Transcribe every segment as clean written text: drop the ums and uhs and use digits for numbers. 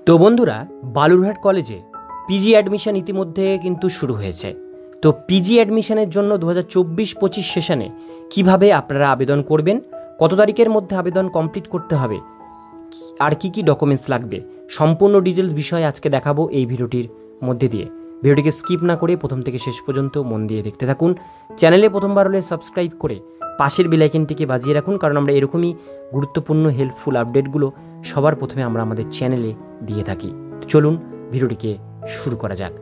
তো বন্ধুরা, বালুরঘাট কলেজে পিজি অ্যাডমিশন ইতিমধ্যে কিন্তু শুরু হয়েছে। তো পিজি অ্যাডমিশনের জন্য 2024-25 সেশনে কিভাবে আপনারা আবেদন করবেন, কত তারিখের মধ্যে আবেদন কমপ্লিট করতে হবে, আর কি কি ডকুমেন্টস লাগবে, সম্পূর্ণ ডিটেলস বিষয়ে আজকে দেখাবো এই ভিডিওটির মধ্যে দিয়ে। ভিডিওটিকে স্কিপ না করে প্রথম থেকে শেষ পর্যন্ত মন দিয়ে দেখতে থাকুন। চ্যানেলে প্রথমবার হলে সাবস্ক্রাইব করে পাশের বেল আইকনটিকে বাজিয়ে রাখুন, কারণ আমরা এরকমই গুরুত্বপূর্ণ হেল্পফুল আপডেটগুলো সবার প্রথমে আমরা আমাদের চ্যানেলে দিয়ে থাকি। চলুন ভিডিওটিকে শুরু করা যাক।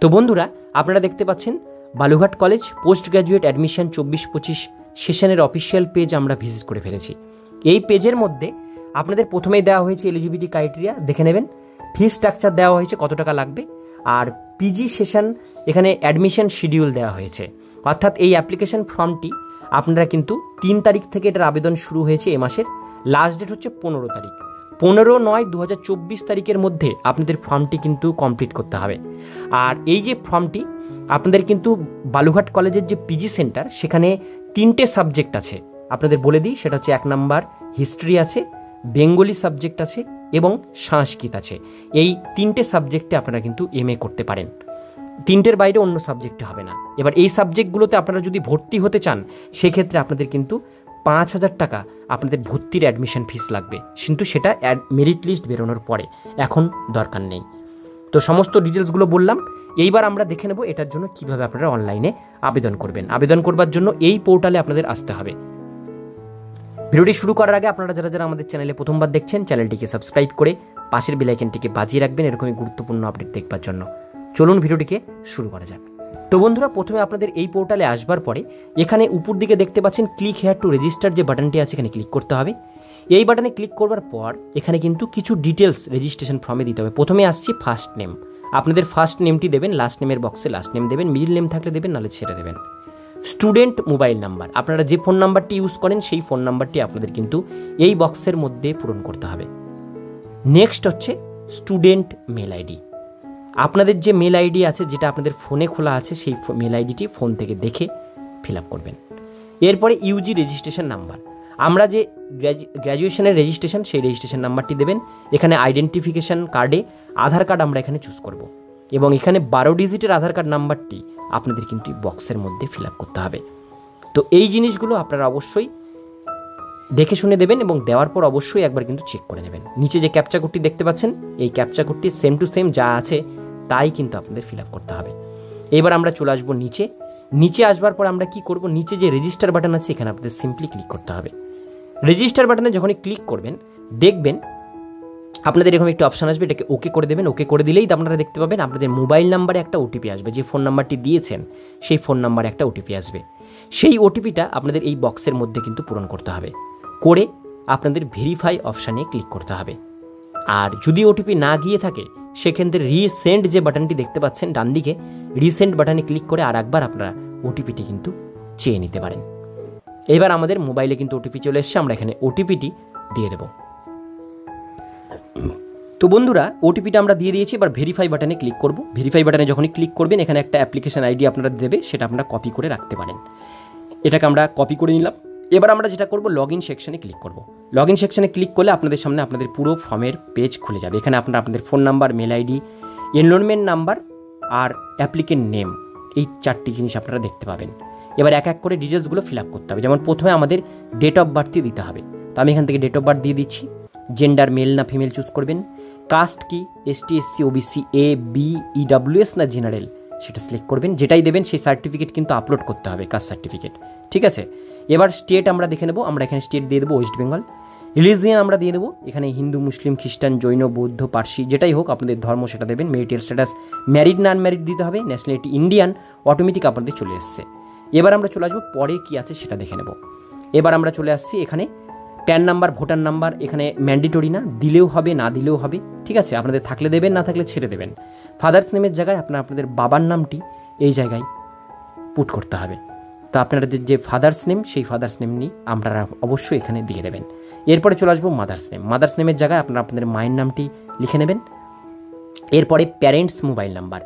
তো বন্ধুরা, আপনারা দেখতে পাচ্ছেন Balurghat college post graduate admission 24-25 সেশনের অফিসিয়াল পেজ আমরা ভিজিট করে ফেলেছি। এই পেজের মধ্যে আপনাদের প্রথমেই দেওয়া হয়েছে এলিজিবিলিটি ক্রাইটেরিয়া, দেখে নেবেন। ফি স্ট্রাকচার দেওয়া হয়েছে, কত টাকা লাগবে, আর পিজি সেশন এখানে অ্যাডমিশন শিডিউল দেওয়া হয়েছে। অর্থাৎ এই অ্যাপ্লিকেশন ফর্মটি আপনারা কিন্তু 3 তারিখ থেকে এটার আবেদন শুরু হয়েছে। এ মাসের লাস্ট ডেট হচ্ছে 15 তারিখ। 15/9/2024 তারিখের মধ্যে আপনাদের ফর্মটি কিন্তু কমপ্লিট করতে হবে। আর এই যে ফর্মটি আপনাদের কিন্তু বালুরঘাট কলেজের যে পিজি সেন্টার, সেখানে 3টে সাবজেক্ট আছে, আপনাদের বলে দিই। সেটা হচ্ছে 1 নাম্বার হিস্ট্রি আছে, বেঙ্গলি সাবজেক্ট আছে এবং সংস্কৃত আছে। এই 3টে সাবজেক্টে আপনারা কিন্তু MA করতে পারেন। 3টের বাইরে অন্য সাবজেক্টে হবে না। এবার এই সাবজেক্টগুলোতে আপনারা যদি ভর্তি হতে চান, সেক্ষেত্রে আপনাদের কিন্তু 5,000 টাকা আপনাদের ভর্তির অ্যাডমিশন ফিস লাগবে, কিন্তু সেটা মেরিট লিস্ট বেরোনোর পরে, এখন দরকার নেই। তো সমস্ত ডিটেলসগুলো বললাম। এইবার আমরা দেখে নেব এটার জন্য কিভাবে আপনারা অনলাইনে আবেদন করবেন। আবেদন করবার জন্য এই পোর্টালে আপনাদের আসতে হবে। ভিডিওটি শুরু করার আগে আপনারা যারা যারা আমাদের চ্যানেলে প্রথমবার দেখছেন, চ্যানেলটিকে সাবস্ক্রাইব করে পাশের বেল আইকনটিকে বাজিয়ে রাখবেন এরকমই গুরুত্বপূর্ণ আপডেট দেখবার জন্য। চলুন ভিডিওটিকে শুরু করা যাক। তো বন্ধুরা, প্রথমে আপনাদের এই পোর্টালে আসবার পরে এখানে উপর দিকে দেখতে পাচ্ছেন ক্লিক হেয়ার টু রেজিস্টার যে বাটনটি আছে, এখানে ক্লিক করতে হবে। এই বাটনে ক্লিক করবার পর এখানে কিন্তু কিছু ডিটেলস রেজিস্ট্রেশন ফর্মে দিতে হবে। প্রথমে আসছে ফার্স্ট নেম, আপনাদের ফার্স্ট নেমটি দেবেন, লাস্ট নেমের বক্সে লাস্ট নেম দেবেন, মিডল নেম থাকলে দেবেন, নাহলে ছেড়ে দেবেন। স্টুডেন্ট মোবাইল নাম্বার, আপনারা যে ফোন নাম্বারটি ইউজ করেন সেই ফোন নাম্বারটি আপনাদের কিন্তু এই বক্সের মধ্যে পূরণ করতে হবে। নেক্সট হচ্ছে স্টুডেন্ট মেল আইডি, আপনাদের যে মেল আইডি আছে যেটা আপনাদের ফোনে খোলা আছে, সেই মেল আইডিটি ফোন থেকে দেখে ফিল আপ করবেন। এরপরে ইউজি রেজিস্ট্রেশন নাম্বার, আমরা যে গ্র্যাজুয়েশনের রেজিস্ট্রেশন, সেই রেজিস্ট্রেশন নাম্বারটি দেবেন। এখানে আইডেন্টিফিকেশান কার্ডে আধার কার্ড আমরা এখানে চুজ করব, এবং এখানে 12 ডিজিটের আধার কার্ড নাম্বারটি আপনাদের কিন্তু বক্সের মধ্যে ফিল আপ করতে হবে। তো এই জিনিসগুলো আপনারা অবশ্যই দেখে শুনে দেবেন, এবং দেওয়ার পর অবশ্যই একবার কিন্তু চেক করে নেবেন। নিচে যে ক্যাপচা কোডটি দেখতে পাচ্ছেন, এই ক্যাপচা কোডটি সেম টু সেম যা আছে তাই কিন্তু আপনাদের ফিল আপ করতে হবে। এবার আমরা চলে আসবো নিচে। নিচে আসবার পর আমরা কি করব, নিচে যে রেজিস্টার বাটন আছে এখানে আপনাদের সিম্পলি ক্লিক করতে হবে। রেজিস্টার বাটনে যখনই ক্লিক করবেন, দেখবেন আপনাদের এরকম একটি অপশান আসবে, এটাকে ওকে করে দেবেন। ওকে করে দিলেই আপনারা দেখতে পাবেন আপনাদের মোবাইল নাম্বারে একটা ওটিপি আসবে। যে ফোন নাম্বারটি দিয়েছেন সেই ফোন নাম্বারে একটা ওটিপি আসবে। সেই ওটিপিটা আপনাদের এই বক্সের মধ্যে কিন্তু পূরণ করতে হবে। করে আপনাদের ভেরিফাই অপশানে ক্লিক করতে হবে। আর যদি ওটিপি না গিয়ে থাকে, সেক্ষেত্রে রিসেন্ড যে বাটনটি দেখতে পাচ্ছেন ডান দিকে, রিসেন্ড বাটনে ক্লিক করে আর একবার আপনারা ওটিপিটি কিন্তু চেয়ে নিতে পারেন। এবার আমাদের মোবাইলে কিন্তু ওটিপি চলে এসছে, আমরা এখানে ওটিপিটি দিয়ে দেব। তো বন্ধুরা, ওটিপিটা আমরা দিয়ে দিয়েছি। এবার ভেরিফাই বাটনে ক্লিক করব। ভেরিফাই বাটনে যখনই ক্লিক করবেন, এখানে একটা অ্যাপ্লিকেশন আইডি আপনারা দেবে, সেটা আপনারা কপি করে রাখতে পারেন। এটাকে আমরা কপি করে নিলাম। এবার আমরা যেটা করব, লগ ইন সেকশনে ক্লিক করব। লগ ইন সেকশনে ক্লিক করলে আপনাদের সামনে আপনাদের পুরো ফর্মের পেজ খুলে যাবে। এখানে আপনারা আপনাদের phone number, mail ID, enrolment number আর অ্যাপ্লিকেন্ট নেম, এই 4টি জিনিস আপনারা দেখতে পাবেন। এবার এক এক করে ডিটেলসগুলো ফিল আপ করতে হবে। যেমন প্রথমে আমাদের ডেট অফ বার্থই দিতে হবে। তো আমি এখান থেকে ডেট অফ বার্থ দিয়ে দিচ্ছি। জেন্ডার মেল না ফিমেল চুজ করবেন। কাস্ট কি, ST SC OBC AB EWS না জেনারেল, সেটা সিলেক্ট করবেন। যেটাই দেবেন সেই সার্টিফিকেট কিন্তু আপলোড করতে হবে, কাস্ট সার্টিফিকেট, ঠিক আছে। এবার স্টেট আমরা দেখে নেব। আমরা এখানে স্টেট দিয়ে দেবো ওয়েস্ট বেঙ্গল। রিলিজিয়ান আমরা দিয়ে দেবো, এখানে হিন্দু, মুসলিম, খ্রিস্টান, জৈন, বৌদ্ধ, পার্সি, যেটাই হোক আপনাদের ধর্ম সেটা দেবেন। ম্যারিটাল স্ট্যাটাস ম্যারিড না আনম্যারিড দিতে হবে। ন্যাশনালিটি ইন্ডিয়ান, অটোমেটিক আপনাদের চলে এসছে। এবার আমরা চলে আসবো পরে কি আছে সেটা দেখে নেব। এবার আমরা চলে আসছি এখানে প্যান নাম্বার, ভোটার নাম্বার এখানে ম্যান্ডেটরি না, দিলেও হবে না দিলেও হবে, ঠিক আছে। আপনাদের থাকলে দেবেন, না থাকলে ছেড়ে দেবেন। ফাদার্স নেমের জায়গায় আপনাদের বাবার নামটি এই জায়গায় পুট করতে হবে। তো আপনাদের যে ফাদার্স নেম, সেই ফাদার্স নেম নিয়ে আপনারা অবশ্যই এখানে দিয়ে দেবেন। এরপরে চলে আসবো মাদার্স নেম। মাদার্স নেমের জায়গায় আপনারা আপনাদের মায়ের নামটি লিখে নেবেন। এরপরে প্যারেন্টস মোবাইল নাম্বার,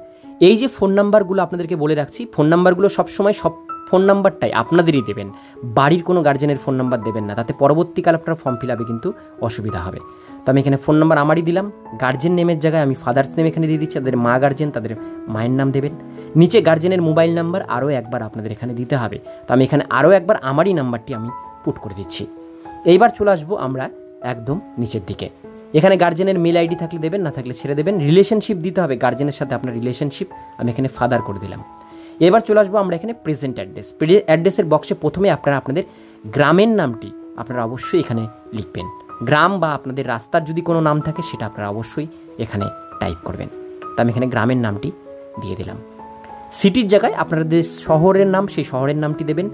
এই যে ফোন নাম্বারগুলো আপনাদেরকে বলে রাখছি, ফোন নাম্বারগুলো সবসময় সব ফোন নাম্বারটাই আপনাদেরই দেবেন, বাড়ির কোনো গার্জেনের ফোন নাম্বার দেবেন না, তাতে পরবর্তীকালে আপনার ফর্ম ফিল আপে কিন্তু অসুবিধা হবে। তো আমি এখানে ফোন নাম্বার আমারই দিলাম। গার্জেন নেমের জায়গায় আমি ফাদার্স নেম এখানে দিয়ে দিচ্ছি। তাদের মা গার্জেন, তাদের মায়ের নাম দেবেন। নিচে গার্জেনের মোবাইল নাম্বার আরও একবার আপনাদের এখানে দিতে হবে। তো আমি এখানে আরও একবার আমারই নাম্বারটি আমি পুট করে দিচ্ছি। এইবার চলে আসবো আমরা একদম নিচের দিকে। এখানে গার্জেনের মেল আইডি থাকলে দেবেন, না থাকলে ছেড়ে দেবেন। রিলেশনশিপ দিতে হবে, গার্জেনের সাথে আপনার রিলেশনশিপ আমি এখানে ফাদার করে দিলাম। এবার চলে আসবো আমরা এখানে প্রেজেন্ট অ্যাড্রেস। অ্যাড্রেসের বক্সে প্রথমে আপনারা আপনাদের গ্রামের নামটি আপনারা অবশ্যই এখানে লিখবেন। গ্রাম বা আপনাদের রাস্তার যদি কোনো নাম থাকে সেটা আপনারা অবশ্যই এখানে টাইপ করবেন। তো আমি এখানে গ্রামের নামটি দিয়ে দিলাম। সিটির জায়গায় আপনাদের শহরের নাম, সেই শহরের নামটি দেবেন।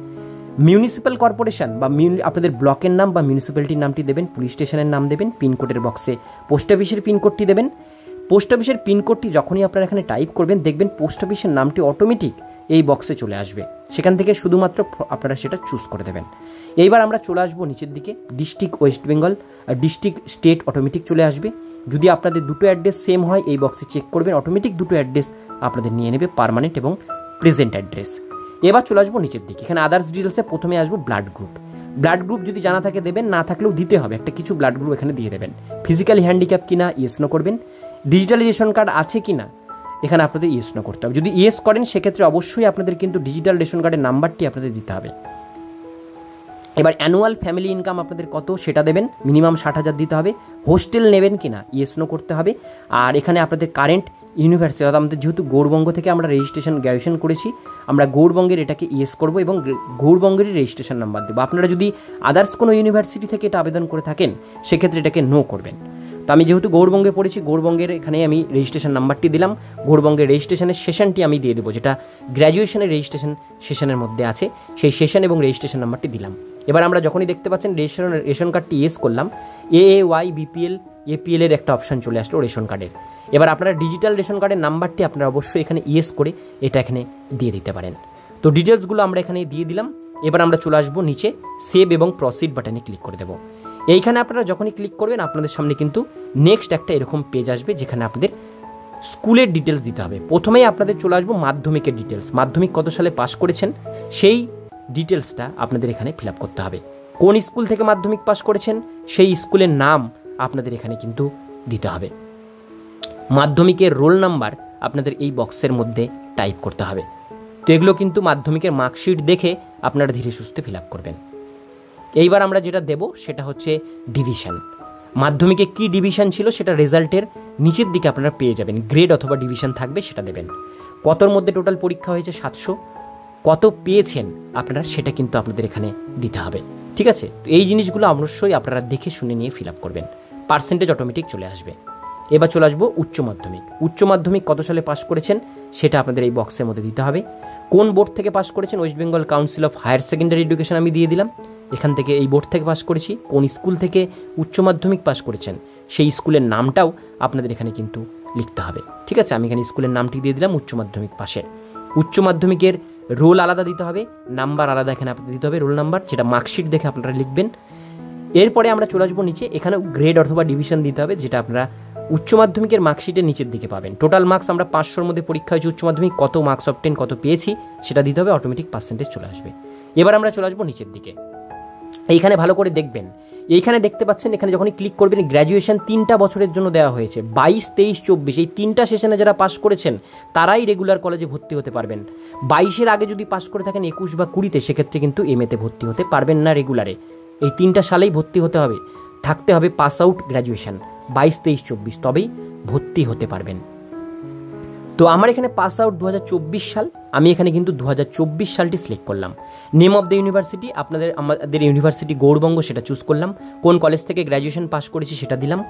মিউনিসিপ্যাল কর্পোরেশন বা আপনাদের ব্লকের নাম বা মিউনিসিপ্যালিটির নামটি দেবেন। পুলিশ স্টেশনের নাম দেবেন। পিনকোডের বক্সে পোস্ট অফিসের পিনকোডটি দেবেন। পোস্ট অফিসের পিনকোডটি যখনই আপনারা এখানে টাইপ করবেন দেখবেন পোস্ট অফিসের নামটি অটোমেটিক এই বক্সে চলে আসবে। সেখান থেকে শুধুমাত্র আপনারা সেটা চুজ করে দেবেন। এইবার আমরা চলে আসবো নিচের দিকে। District West Bengal, district state automatic চলে আসবে। যদি আপনাদের দুটো অ্যাড্রেস সেম হয় এই বক্সে চেক করবেন, অটোমেটিক দুটো অ্যাড্রেস আপনাদের নিয়ে নেবে, পার্মানেন্ট এবং প্রেজেন্ট অ্যাড্রেস। এবার চলে আসবো নিচের দিকে। এখানে আদার্স ডিটেলসে প্রথমে আসবো ব্লাড গ্রুপ। ব্লাড গ্রুপ যদি জানা থাকে দেবেন, না থাকলেও দিতে হবে, একটা কিছু ব্লাড গ্রুপ এখানে দিয়ে দেবেন। ফিজিক্যালি হ্যান্ডিক্যাপ কিনা ইয়েস নো করবেন। ডিজিটাল রেশন কার্ড আছে কিনা এখানে আপনাদের ইয়েস নো করতে হবে। যদি ইয়েস করেন সেক্ষেত্রে অবশ্যই আপনাদের কিন্তু ডিজিটাল রেশন কার্ডের নাম্বারটি আপনাদের দিতে হবে। এবার অ্যানুয়াল ফ্যামিলি ইনকাম আপনাদের কত সেটা দেবেন, মিনিমাম 60,000 দিতে হবে। হোস্টেল নেবেন কিনা ইয়েস নো করতে হবে। আর এখানে আপনাদের কারেন্ট ইউনিভার্সিটি, অর্থাৎ আমাদের যেহেতু গৌড়বঙ্গ থেকে আমরা রেজিস্ট্রেশন গ্র্যাজুয়েশন করেছি, আমরা গৌড়বঙ্গের এটাকে ইয়েস করবো এবং গৌড়বঙ্গেরই রেজিস্ট্রেশন নাম্বার দেবো। আপনারা যদি আদার্স কোনো ইউনিভার্সিটি থেকে এটা আবেদন করে থাকেন সেক্ষেত্রে এটাকে নো করবেন। তো আমি যেহেতু গৌড়বঙ্গে পড়েছি, গৌড়বঙ্গের এখানে আমি রেজিস্ট্রেশন নাম্বারটি দিলাম। গৌড়বঙ্গের রেজিস্ট্রেশনের সেশনটি আমি দিয়ে দেবো, যেটা গ্র্যাজুয়েশনের রেজিস্ট্রেশন সেশনের মধ্যে আছে, সেই সেশন এবং রেজিস্ট্রেশন নাম্বারটি দিলাম। এবার আমরা যখনই দেখতে পাচ্ছেন রেশন কার্ডটি ইয়েস করলাম, AAY BPL APL এর একটা অপশান চলে আসলো রেশন কার্ডের। এবার আপনারা ডিজিটাল রেশন কার্ডের নাম্বারটি আপনারা অবশ্যই এখানে ইয়েস করে এটা এখানে দিয়ে দিতে পারেন। তো ডিটেলসগুলো আমরা এখানে দিয়ে দিলাম। এবার আমরা চলে আসবো নিচে সেভ এবং প্রসিড বাটনে ক্লিক করে দেবো। এইখানে আপনারা যখনই ক্লিক করবেন আপনাদের সামনে কিন্তু নেক্সট একটা এরকম পেজ আসবে যেখানে আপনাদের স্কুলের ডিটেলস দিতে হবে। প্রথমেই আপনাদের চলে আসবো মাধ্যমিকের ডিটেলস। মাধ্যমিক কত সালে পাস করেছেন সেই ডিটেলসটা আপনাদের এখানে ফিল আপ করতে হবে। কোন স্কুল থেকে মাধ্যমিক পাস করেছেন সেই স্কুলের নাম আপনাদের এখানে কিন্তু দিতে হবে। মাধ্যমিকের রোল নাম্বার আপনাদের এই বক্সের মধ্যে টাইপ করতে হবে। তো এগুলো কিন্তু মাধ্যমিকের মার্কশিট দেখে আপনারা ধীরে সুস্থে ফিল আপ করবেন। এইবার আমরা যেটা দেব সেটা হচ্ছে ডিভিশন। মাধ্যমিকে কি ডিভিশন ছিল সেটা রেজাল্টের নিচের দিকে আপনারা পেয়ে যাবেন। গ্রেড অথবা ডিভিশন থাকবে সেটা দেবেন। কতর মধ্যে টোটাল পরীক্ষা হয়েছে 700, কত পেয়েছেন আপনারা সেটা কিন্তু আপনাদের এখানে দিতে হবে। ঠিক আছে, তো এই জিনিসগুলো অবশ্যই আপনারা দেখে শুনে নিয়ে ফিল আপ করবেন, পার্সেন্টেজ অটোমেটিক চলে আসবে। এবার চলে আসবো উচ্চ মাধ্যমিক। উচ্চ মাধ্যমিক কত সালে পাস করেছেন সেটা আপনাদের এই বক্সের মধ্যে দিতে হবে। কোন বোর্ড থেকে পাস করেছেন, West Bengal Council of Higher Secondary Education আমি দিয়ে দিলাম, এখান থেকে এই বোর্ড থেকে পাস করেছি। কোন স্কুল থেকে উচ্চ মাধ্যমিক পাস করেছেন সেই স্কুলের নামটাও আপনাদের এখানে কিন্তু লিখতে হবে। ঠিক আছে, আমি এখানে স্কুলের নামটি দিয়ে দিলাম উচ্চ মাধ্যমিক পাশের। উচ্চ মাধ্যমিকের রোল আলাদা দিতে হবে, নাম্বার আলাদা এখানে আপনাদের দিতে হবে, রোল নাম্বার, যেটা মার্কশিট দেখে আপনারা লিখবেন। এরপরে আমরা চলে আসবো নিচে, এখানে গ্রেড অথবা ডিভিশন দিতে হবে, যেটা আপনারা উচ্চ মাধ্যমিকের মার্কশিটের নিচের দিকে পাবেন। টোটাল মার্কস আমরা 500-র মধ্যে পরীক্ষা হয়েছে উচ্চ মাধ্যমিক, কত মার্কস অবটেন কত পেয়েছি সেটা দিতে হবে, অটোমেটিক পার্সেন্টেজ চলে আসবে। এবার আমরা চলে আসবো নিচের দিকে। এইখানে ভালো করে দেখবেন, এইখানে দেখতে পাচ্ছেন এখানে যখনই ক্লিক করবেন গ্র্যাজুয়েশন 3টা বছরের জন্য দেওয়া হয়েছে, 22, 23, 24। এই 3টা সেশনে যারা পাস করেছেন তারাই রেগুলার কলেজে ভর্তি হতে পারবেন। 22-এর আগে যদি পাস করে থাকেন 21 বা 20-তে সেক্ষেত্রে কিন্তু MA-তে ভর্তি হতে পারবেন না রেগুলারে। এই 3টা সালেই ভর্তি হতে হবে, থাকতে হবে পাস আউট গ্র্যাজুয়েশন 22, 23, 24, তবেই ভর্তি হতে পারবেন। তো আমার এখানে পাস আউট 2024 সাল, আমি এখানে কিন্তু 2024 সালটি সিলেক্ট করলাম। নেম অফ দ্য ইউনিভার্সিটি আমাদের ইউনিভার্সিটি গৌড়বঙ্গ সেটা চুজ করলাম। কোন কলেজ থেকে গ্র্যাজুয়েশন পাস করেছি সেটা দিলাম।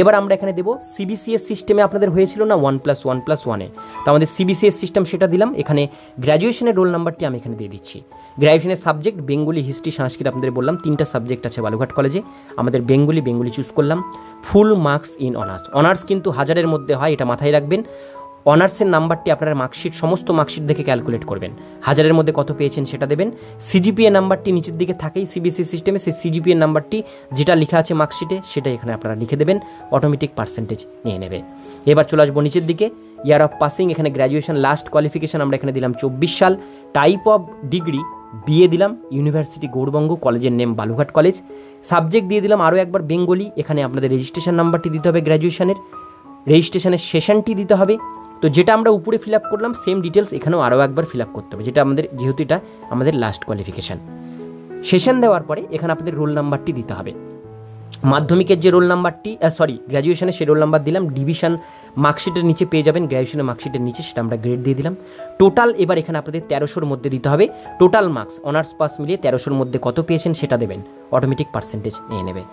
এবার আমরা এখানে দেবো CBCS সিস্টেমে আপনাদের হয়েছিল না 1+1+1-এ, তো আমাদের CBCS সিস্টেম সেটা দিলাম। এখানে গ্র্যাজুয়েশনের রোল নাম্বারটি আমি এখানে দিয়ে দিচ্ছি। গ্র্যাজুয়েশনের সাবজেক্ট বেঙ্গলি, হিস্ট্রি, সংস্কৃত আপনাদের বললাম 3টা সাবজেক্ট আছে বালুঘাট কলেজে, আমাদের বেঙ্গলি চুজ করলাম। ফুল মার্কস ইন অনার্স কিন্তু 1000-এর মধ্যে হয়, এটা মাথায় রাখবেন। অনার্সের নাম্বারটি আপনারা মার্কশিট সমস্ত মার্কশিট দেখে ক্যালকুলেট করবেন, 1000-এর মধ্যে কত পেয়েছেন সেটা দেবেন। CGPA নাম্বারটি নিচের দিকে থাকেই CBSE সিস্টেমে, সেই CGPA নাম্বারটি যেটা লেখা আছে মার্কশিটে সেটা এখানে আপনারা লিখে দেবেন, অটোমেটিক পার্সেন্টেজ নিয়ে নেবে। এবার চলে আসবো নিচের দিকে, ইয়ার অফ পাসিং, এখানে গ্র্যাজুয়েশন লাস্ট কোয়ালিফিকেশন আমরা এখানে দিলাম 24 সাল। টাইপ অফ ডিগ্রি বিএ দিলাম, ইউনিভার্সিটি গৌড়বঙ্গ, কলেজের নেম বালুরঘাট কলেজ। সাবজেক্ট দিয়ে দিলাম আরও একবার বেঙ্গলি। এখানে আপনাদের রেজিস্ট্রেশন নাম্বারটি দিতে হবে, গ্র্যাজুয়েশনের রেজিস্ট্রেশনের সেশনটি দিতে হবে। তো যেটা আমরা উপরে ফিল আপ করলাম সেম ডিটেলস এখানেও আরও একবার ফিল আপ করতে হবে, যেটা আমাদের যেহেতু এটা আমাদের লাস্ট কোয়ালিফিকেশান। সেশন দেওয়ার পরে এখানে আপনাদের রোল নাম্বারটি দিতে হবে। মাধ্যমিকের যে রোল নাম্বারটি গ্র্যাজুয়েশনের সেই রোল নাম্বার দিলাম। ডিভিশন মার্কশিটের নিচে পেয়ে যাবেন, গ্র্যাজুয়েশনের মার্কশিটের নিচে, সেটা আমরা গ্রেড দিয়ে দিলাম। টোটাল এবার এখানে আপনাদের 1300-র মধ্যে দিতে হবে। টোটাল মার্কস অনার্স পাস মিলিয়ে 1300-র মধ্যে কত পেয়েছেন সেটা দেবেন, অটোমেটিক পার্সেন্টেজ নিয়ে নেবে।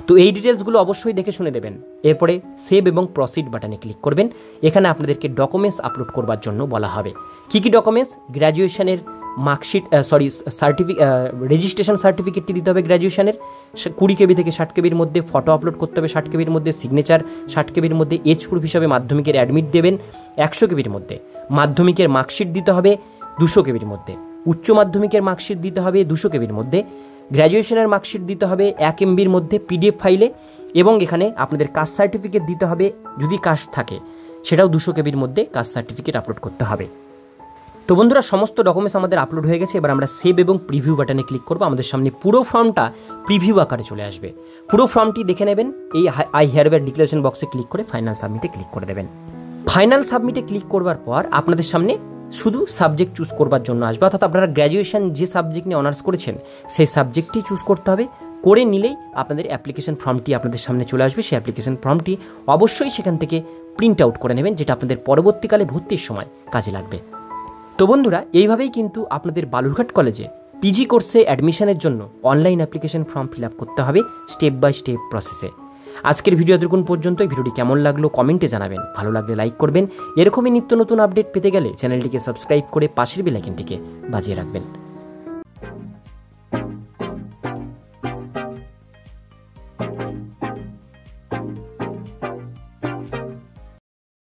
তো এই ডিটেলসগুলো অবশ্যই দেখে শুনে দেবেন। এরপরে সেভ এবং প্রসিড বাটনে ক্লিক করবেন। এখানে আপনাদেরকে ডকুমেন্টস আপলোড করবার জন্য বলা হবে। কী কী ডকুমেন্টস? গ্র্যাজুয়েশনের মার্কশিট রেজিস্ট্রেশন সার্টিফিকেটটি দিতে হবে গ্র্যাজুয়েশনের 20 কেবি থেকে 60 কেবির মধ্যে, ফটো আপলোড করতে হবে 60 কেবির মধ্যে, সিগনেচার 60 কেবির মধ্যে, এজ প্রুফ হিসাবে মাধ্যমিকের অ্যাডমিট দেবেন 100 কেবির মধ্যে, মাধ্যমিকের মার্কশিট দিতে হবে 200 কেবির মধ্যে, উচ্চ মাধ্যমিকের মার্কশিট দিতে হবে 200 কেবির মধ্যে, গ্র্যাজুয়েশনের মার্কশিট দিতে হবে 1 MBর মধ্যে PDF ফাইলে, এবং এখানে আপনাদের কাস্ট সার্টিফিকেট দিতে হবে, যদি কাস্ট থাকে সেটাও 200 কেবির মধ্যে কাস্ট সার্টিফিকেট আপলোড করতে হবে। তো বন্ধুরা, সমস্ত ডকুমেন্টস আমাদের আপলোড হয়ে গেছে। এবার আমরা সেভ এবং প্রিভিউ বাটনে ক্লিক করবো। আমাদের সামনে পুরো ফর্মটা প্রিভিউ আকারে চলে আসবে। পুরো ফর্মটি দেখে নেবেন। এই আই হেয়ারওয়্যার ডিক্লারেশন বক্সে ক্লিক করে ফাইনাল সাবমিটে ক্লিক করে দেবেন। ফাইনাল সাবমিটে ক্লিক করবার পর আপনাদের সামনে শুধু সাবজেক্ট চুজ করবার জন্য আসবে, অর্থাৎ আপনারা গ্র্যাজুয়েশন যে সাবজেক্ট নিয়ে অনার্স করেছেন সেই সাবজেক্টটি চুজ করতে হবে। করে নিলেই আপনাদের অ্যাপ্লিকেশন ফর্মটি আপনাদের সামনে চলে আসবে। সেই অ্যাপ্লিকেশন ফর্মটি অবশ্যই সেখান থেকে প্রিন্ট আউট করে নেবেন, যেটা আপনাদের পরবর্তীকালে ভর্তির সময় কাজে লাগবে। তো বন্ধুরা, এইভাবেই কিন্তু আপনাদের বালুরঘাট কলেজে পিজি কোর্সে অ্যাডমিশনের জন্য online application form fill up করতে হবে স্টেপ বাই স্টেপ প্রসেসে। আজকের ভিডিও এতক্ষণ পর্যন্ত। ভিডিওটি কেমন লাগলো কমেন্টে জানাবেন, ভালো লাগলে লাইক করবেন। এরকমই নিত্য নতুন আপডেট পেতে গেলে চ্যানেলটিকে সাবস্ক্রাইব করে পাশের বেল আইকনটিকে বাজিয়ে রাখবেন।